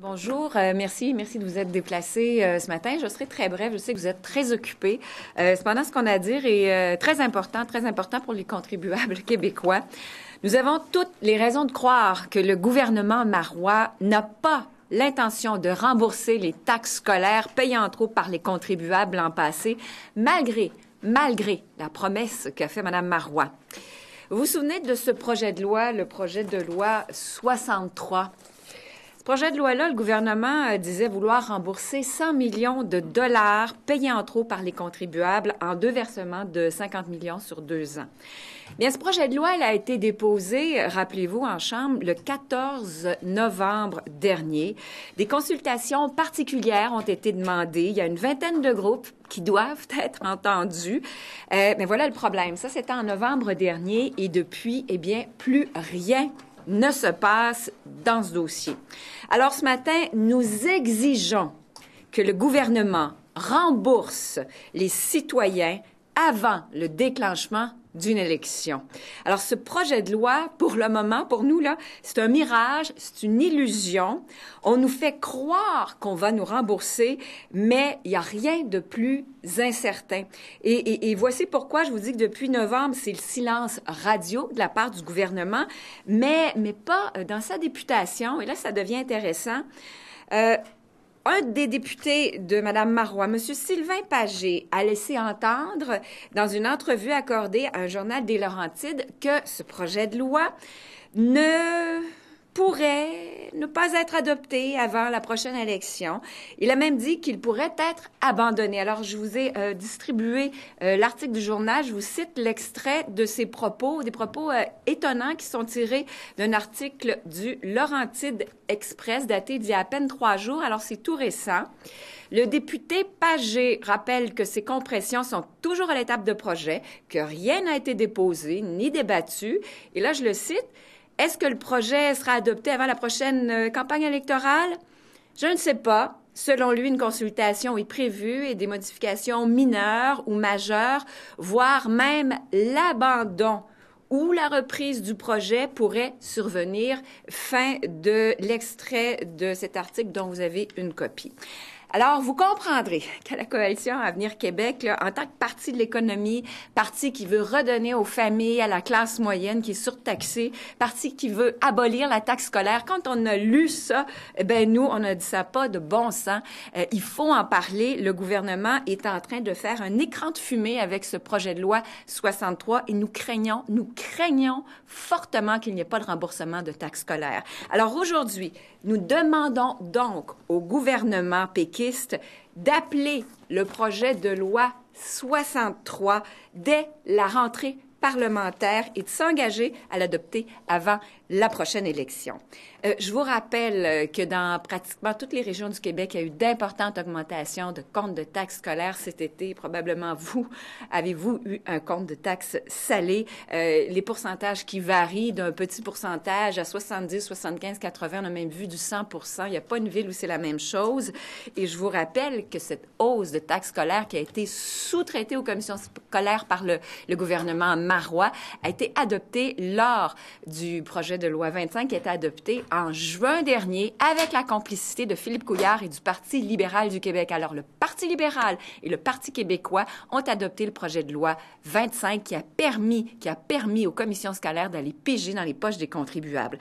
Bonjour, merci de vous être déplacé ce matin. Je serai très brève, je sais que vous êtes très occupés. Cependant, ce qu'on a à dire est très important pour les contribuables québécois. Nous avons toutes les raisons de croire que le gouvernement marois n'a pas l'intention de rembourser les taxes scolaires payées en trop par les contribuables l'an passé, malgré la promesse qu'a fait Mme Marois. Vous vous souvenez de ce projet de loi, le projet de loi 63? Ce projet de loi-là, le gouvernement disait vouloir rembourser 100 millions de dollars payés en trop par les contribuables en deux versements de 50 millions sur 2 ans. Bien, ce projet de loi, il a été déposé, rappelez-vous, en Chambre le 14 novembre dernier. Des consultations particulières ont été demandées. Il y a une vingtaine de groupes qui doivent être entendus. Mais voilà le problème. Ça, c'était en novembre dernier et depuis, eh bien, plus rien ne se passe dans ce dossier. Alors, ce matin, nous exigeons que le gouvernement rembourse les citoyens avant le déclenchement d'une élection. Alors, ce projet de loi, pour le moment, pour nous, là, c'est un mirage, c'est une illusion. On nous fait croire qu'on va nous rembourser, mais il n'y a rien de plus incertain. Et voici pourquoi je vous dis que depuis novembre, c'est le silence radio de la part du gouvernement, mais pas dans sa députation. Et là, ça devient intéressant. Un des députés de Mme Marois, M. Sylvain Pagé, a laissé entendre dans une entrevue accordée à un journal des Laurentides que ce projet de loi ne pourrait ne pas être adopté avant la prochaine élection. Il a même dit qu'il pourrait être abandonné. Alors, je vous ai distribué l'article du journal. Je vous cite l'extrait de ses propos, des propos étonnants qui sont tirés d'un article du Laurentide Express daté d'il y a à peine 3 jours. Alors, c'est tout récent. Le député Pagé rappelle que ces compressions sont toujours à l'étape de projet, que rien n'a été déposé ni débattu. Et là, je le cite. Est-ce que le projet sera adopté avant la prochaine campagne électorale? Je ne sais pas. Selon lui, une consultation est prévue et des modifications mineures ou majeures, voire même l'abandon ou la reprise du projet pourrait survenir. Fin de l'extrait de cet article dont vous avez une copie. Alors, vous comprendrez que la Coalition Avenir Québec, là, en tant que parti de l'économie, parti qui veut redonner aux familles, à la classe moyenne qui est surtaxée, parti qui veut abolir la taxe scolaire, quand on a lu ça, ben nous, on a dit ça pas de bon sens. Il faut en parler. Le gouvernement est en train de faire un écran de fumée avec ce projet de loi 63 et nous craignons fortement qu'il n'y ait pas de remboursement de taxes scolaires. Alors aujourd'hui, nous demandons donc au gouvernement péquiste d'appeler le projet de loi 63 dès la rentrée parlementaire et de s'engager à l'adopter avant la prochaine élection. Je vous rappelle que dans pratiquement toutes les régions du Québec, il y a eu d'importantes augmentations de comptes de taxes scolaires cet été. Probablement avez-vous eu un compte de taxes salées? Les pourcentages qui varient d'un petit pourcentage à 70, 75, 80, on a même vu du 100%. Il n'y a pas une ville où c'est la même chose. Et je vous rappelle que cette hausse de taxes scolaires qui a été sous-traitée aux commissions scolaires par le gouvernement Marois a été adoptée lors du projet de loi 25 qui a été adopté en juin dernier avec la complicité de Philippe Couillard et du Parti libéral du Québec. Alors, le Parti libéral et le Parti québécois ont adopté le projet de loi 25 qui a permis aux commissions scolaires d'aller piger dans les poches des contribuables.